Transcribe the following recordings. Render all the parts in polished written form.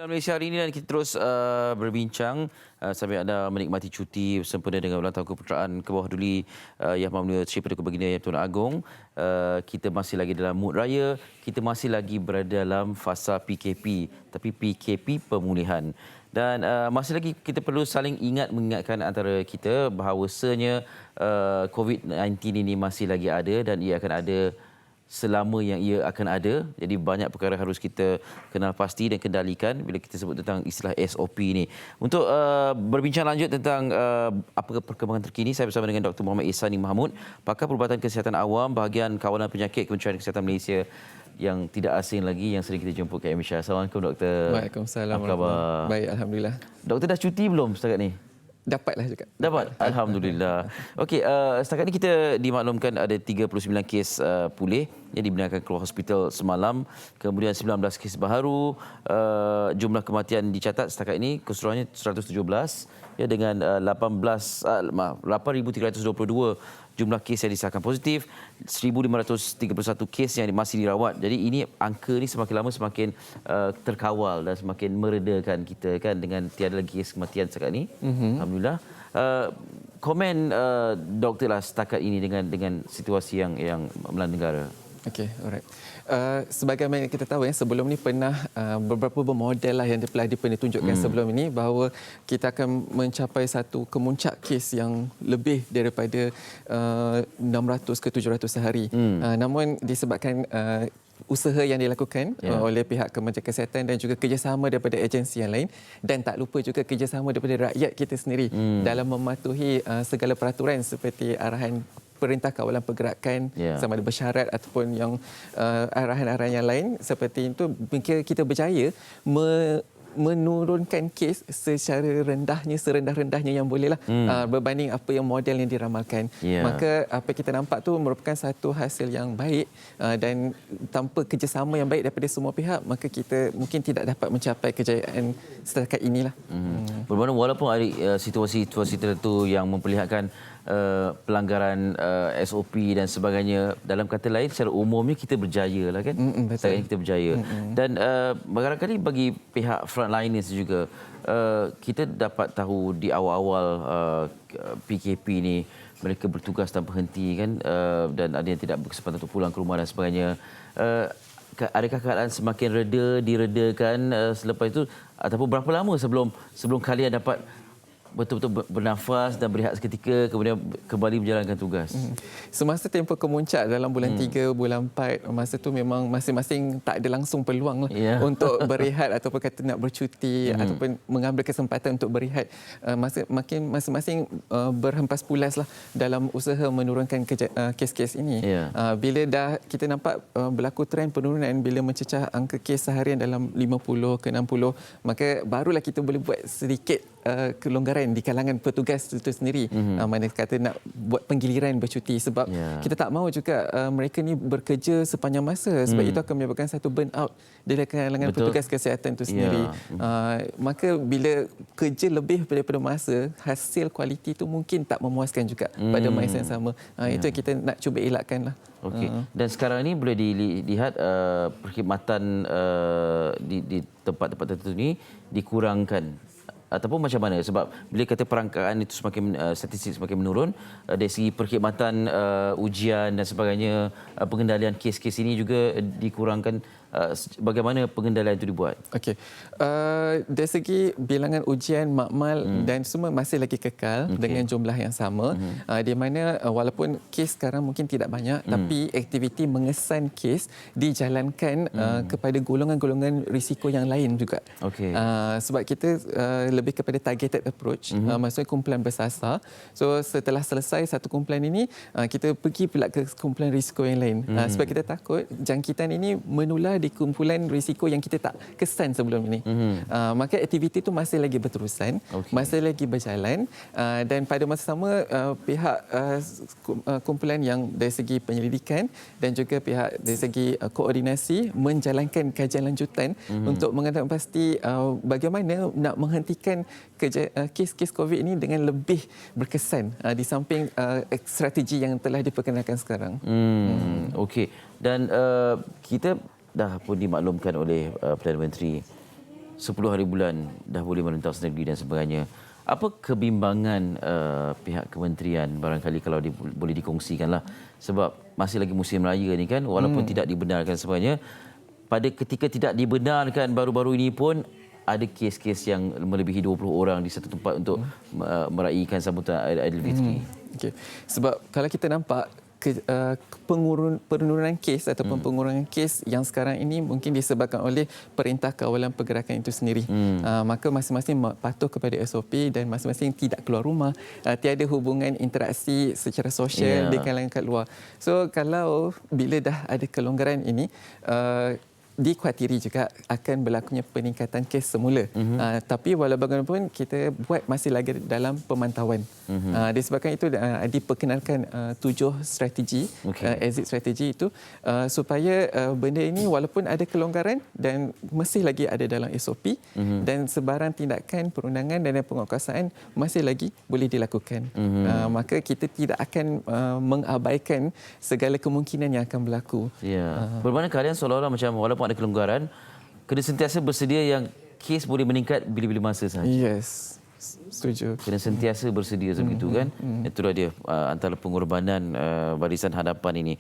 Malaysia hari ini dan kita terus berbincang sambil anda menikmati cuti sempena dengan ulang tahun keputeraan ke bawah duli Yang Maha Sri Paduka Baginda Yang Tuan Agong. Kita masih lagi dalam mood raya, kita masih lagi berada dalam fasa PKP, tapi PKP pemulihan. Dan masih lagi kita perlu saling mengingatkan antara kita bahawasanya COVID-19 ini masih lagi ada dan ia akan ada selama yang ia akan ada. Jadi banyak perkara harus kita kenal pasti dan kendalikan bila kita sebut tentang istilah SOP ini. Untuk berbincang lanjut tentang apa perkembangan terkini, saya bersama dengan Dr. Muhammad Ihsani Mahmud, pakar Perubatan Kesihatan Awam, bahagian Kawalan Penyakit Kementerian Kesihatan Malaysia, yang tidak asing lagi, yang sering kita jumpa kat Malaysia. Assalamualaikum Doktor. Waalaikumsalam. Apa khabar? Baik, alhamdulillah. Doktor dah cuti belum setakat ni? Dapatlah juga. Dapat? Alhamdulillah. Okey, setakat ini kita dimaklumkan ada 39 kes pulih yang dibenarkan keluar hospital semalam. Kemudian 19 kes baharu. Jumlah kematian dicatat setakat ini keseluruhannya 117 ya, dengan 8,322 jumlah kes yang disahkan positif, 1,531 kes yang masih dirawat. Jadi ini angka ni semakin lama semakin terkawal dan semakin meredakan kita kan dengan tiada lagi kes kematian setakat ini. Alhamdulillah. Komen doktor lah setakat ini dengan situasi yang melanda negara. Okey, alright. Sebagaimana kita tahu sebelum ni pernah beberapa model lah yang telah ditunjukkan sebelum ini bahawa kita akan mencapai satu kemuncak kes yang lebih daripada 600 ke 700 sehari. Namun disebabkan usaha yang dilakukan oleh pihak Kementerian Kesihatan dan juga kerjasama daripada agensi yang lain, dan tak lupa juga kerjasama daripada rakyat kita sendiri dalam mematuhi segala peraturan seperti arahan Perintah Kawalan Pergerakan sama ada bersyarat ataupun yang arahan-arahan yang lain seperti itu, kita berjaya menurunkan kes secara serendah-rendahnya yang bolehlah berbanding apa yang model yang diramalkan. Maka apa kita nampak tu merupakan satu hasil yang baik, dan tanpa kerjasama yang baik daripada semua pihak, maka kita mungkin tidak dapat mencapai kejayaan setakat inilah. Bermakna walaupun ada situasi-situasi tertentu yang memperlihatkan pelanggaran SOP dan sebagainya, dalam kata lain secara umumnya kita berjaya lah kan. Betul. Kita berjaya. Dan barangkali bagi pihak frontliners juga, kita dapat tahu di awal-awal PKP ni mereka bertugas tanpa henti kan, dan ada yang tidak berkesempatan untuk pulang ke rumah dan sebagainya. Adakah keadaan semakin diredakan selepas itu, ataupun berapa lama sebelum kalian dapat betul-betul bernafas dan berehat seketika kemudian kembali menjalankan tugas? Semasa tempoh kemuncak dalam bulan 3, bulan 4, masa tu memang masing-masing tak ada langsung peluang untuk berehat ataupun kata nak bercuti ataupun mengambil kesempatan untuk berehat. Masing-masing berhempas pulas lah dalam usaha menurunkan kes-kes ini. Bila dah kita nampak berlaku trend penurunan, bila mencecah angka kes seharian dalam 50 ke 60, maka barulah kita boleh buat sedikit kelonggaran di kalangan petugas itu sendiri. Mana kata nak buat penggiliran bercuti, sebab kita tak mahu juga mereka ni bekerja sepanjang masa, sebab itu akan menyebabkan satu burn out di kalangan petugas kesihatan itu sendiri. Maka bila kerja lebih daripada masa, hasil kualiti itu mungkin tak memuaskan juga pada masa yang sama. Itu yang kita nak cuba elakkan lah. Okey. Dan sekarang ini boleh dilihat perkhidmatan di tempat-tempat tertentu ini dikurangkan ataupun macam mana? Sebab bila kata perangkaan itu statistik semakin menurun, dari segi perkhidmatan ujian dan sebagainya, pengendalian kes-kes ini juga dikurangkan. Bagaimana pengendalian itu dibuat? Okey. Dari segi bilangan ujian, makmal dan semua masih lagi kekal dengan jumlah yang sama. Di mana walaupun kes sekarang mungkin tidak banyak, tapi aktiviti mengesan kes dijalankan kepada golongan-golongan risiko yang lain juga. Sebab kita lebih kepada targeted approach, maksudnya kumpulan bersasar. So setelah selesai satu kumpulan ini, kita pergi pula ke kumpulan risiko yang lain. Sebab kita takut jangkitan ini menular di kumpulan risiko yang kita tak kesan sebelum ini. Maka aktiviti itu masih lagi berterusan, masih lagi berjalan, dan pada masa sama pihak kumpulan yang dari segi penyelidikan dan juga pihak dari segi koordinasi menjalankan kajian lanjutan untuk mengetahui pasti bagaimana nak menghentikan kes-kes COVID ini dengan lebih berkesan di samping strategi yang telah diperkenalkan sekarang. Okey. Dan kita dah pun dimaklumkan oleh Perdana Menteri 10 hari bulan dah boleh merentas negeri dan sebagainya. Apa kebimbangan pihak kementerian barangkali kalau boleh dikongsikanlah, sebab masih lagi musim raya ni kan, walaupun tidak dibenarkan sebagainya, pada ketika tidak dibenarkan baru-baru ini pun ada kes-kes yang melebihi 20 orang di satu tempat untuk meraihkan sambutan Aidilfitri. Okay. Sebab kalau kita nampak penurunan kes ataupun pengurangan kes yang sekarang ini mungkin disebabkan oleh Perintah Kawalan Pergerakan itu sendiri. Maka masing-masing patuh kepada SOP dan masing-masing tidak keluar rumah, tiada hubungan interaksi secara sosial di kalangan kat luar. So kalau bila dah ada kelonggaran ini, dikhawatiri juga akan berlakunya peningkatan kes semula. Tapi walau bagaimanapun kita buat masih lagi dalam pemantauan. Disebabkan itu diperkenalkan 7 strategi, exit strategi itu supaya benda ini walaupun ada kelonggaran dan masih lagi ada dalam SOP dan sebarang tindakan perundangan dan penguatkuasaan masih lagi boleh dilakukan. Maka kita tidak akan mengabaikan segala kemungkinan yang akan berlaku. Bermakna kalian seolah-olah macam walaupun ada kelonggaran, kena sentiasa bersedia yang kes boleh meningkat bila-bila masa sahaja. Yes, setuju. Kena sentiasa bersedia sebegitu kan. Itulah dia antara pengorbanan Barisan Hadapan ini.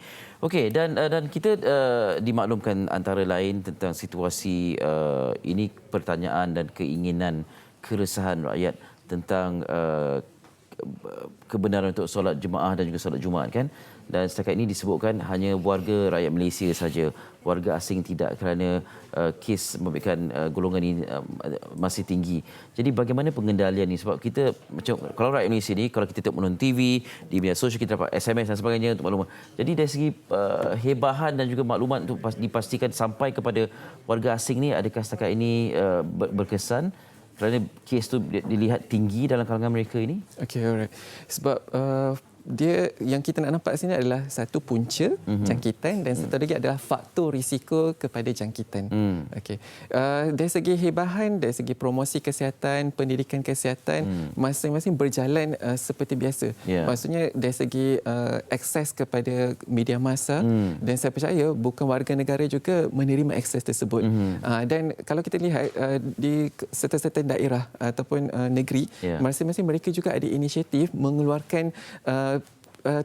Okey, dan kita dimaklumkan antara lain tentang situasi ini, pertanyaan dan keinginan keresahan rakyat tentang kebenaran untuk solat jemaah dan juga solat Jumaat kan. Dan setakat ini disebutkan hanya warga rakyat Malaysia saja, warga asing tidak, kerana kes memberikan golongan ini masih tinggi. Jadi bagaimana pengendalian ini? Sebab kita macam kalau rakyat Malaysia ni, kalau kita tengok menonton TV, di media sosial kita dapat SMS dan sebagainya untuk maklumat. Jadi dari segi hebahan dan juga maklumat untuk dipastikan sampai kepada warga asing ni, adakah setakat ini berkesan? Kerana kes tu dilihat tinggi dalam kalangan mereka ini? Okey, alright. Sebab dia yang kita nak nampak sini adalah satu punca jangkitan dan satu lagi adalah faktor risiko kepada jangkitan. Okey. Dari segi hebahan, dari segi promosi kesihatan, pendidikan kesihatan, masing-masing berjalan seperti biasa. Maksudnya dari segi akses kepada media massa, dan saya percaya bukan warga negara juga menerima akses tersebut. Dan kalau kita lihat di serta-serta daerah ataupun negeri, masing-masing mereka juga ada inisiatif mengeluarkan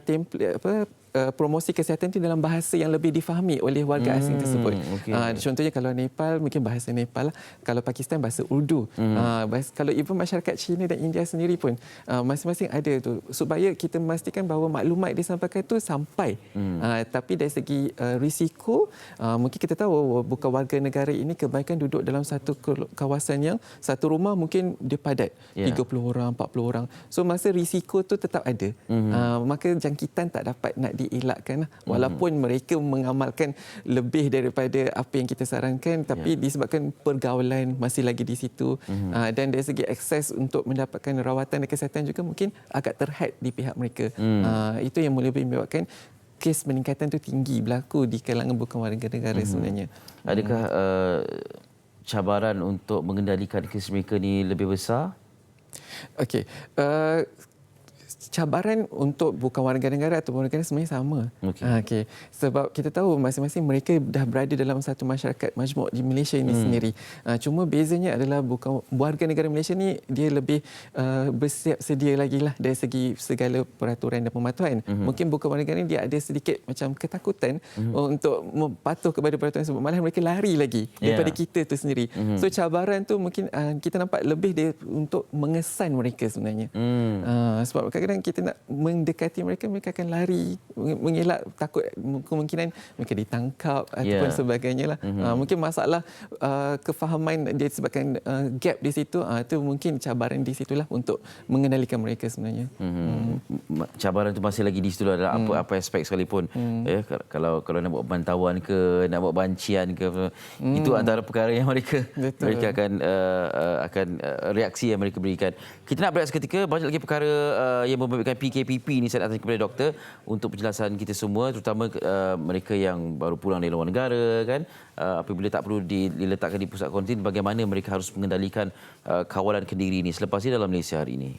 template promosi kesihatan itu dalam bahasa yang lebih difahami oleh warga asing tersebut. Contohnya kalau Nepal mungkin bahasa Nepal, kalau Pakistan bahasa Urdu. Kalau even masyarakat China dan India sendiri pun masing-masing ada tu, supaya kita memastikan bahawa maklumat disampaikan itu sampai. Tapi dari segi risiko, mungkin kita tahu bukan warga negara ini kebanyakan duduk dalam satu kawasan yang satu rumah mungkin dia padat, 30 orang, 40 orang. So masa risiko tu tetap ada. Maka jangkitan tak dapat nak dielakkan walaupun mereka mengamalkan lebih daripada apa yang kita sarankan, tapi disebabkan pergaulan masih lagi di situ, dan dari segi akses untuk mendapatkan rawatan dan kesihatan juga mungkin agak terhad di pihak mereka. Itu yang boleh menyebabkan kes peningkatan itu tinggi berlaku di kalangan bukan warga negara sebenarnya. Adakah cabaran untuk mengendalikan kes mereka ni lebih besar? Okey. Cabaran untuk bukan warga negara atau warga negara sebenarnya sama. Okey. Sebab kita tahu masing-masing mereka dah berada dalam satu masyarakat majmuk di Malaysia ini sendiri. Cuma bezanya adalah bukan warga negara Malaysia ni dia lebih bersiap sedia lagi lah dari segi segala peraturan dan pematuhan. Mungkin bukan warga negara ni dia ada sedikit macam ketakutan untuk patuh kepada peraturan tersebut. Malah mereka lari lagi daripada kita tu sendiri. So cabaran tu mungkin kita nampak lebih dia untuk mengesan mereka sebenarnya. Sebab kadang-kadang kita nak mendekati mereka, mereka akan lari, mengelak, takut kemungkinan mereka ditangkap ataupun sebagainya lah. Mungkin masalah kefahaman dia disebabkan gap di situ, itu mungkin cabaran di situlah untuk mengendalikan mereka sebenarnya. Cabaran itu masih lagi di situ dalam apa aspek sekalipun. Kalau nak buat pantauan ke, nak buat bancian ke, itu antara perkara yang mereka akan reaksi yang mereka berikan. Kita nak berehat seketika, banyak lagi perkara yang membabitkan PKPP ini saya nak tanya kepada doktor untuk penjelasan kita semua, terutama mereka yang baru pulang dari luar negara kan, apabila tak perlu diletakkan di pusat kuarantin, bagaimana mereka harus mengendalikan kawalan kendiri ini selepas ini dalam Malaysia hari ini.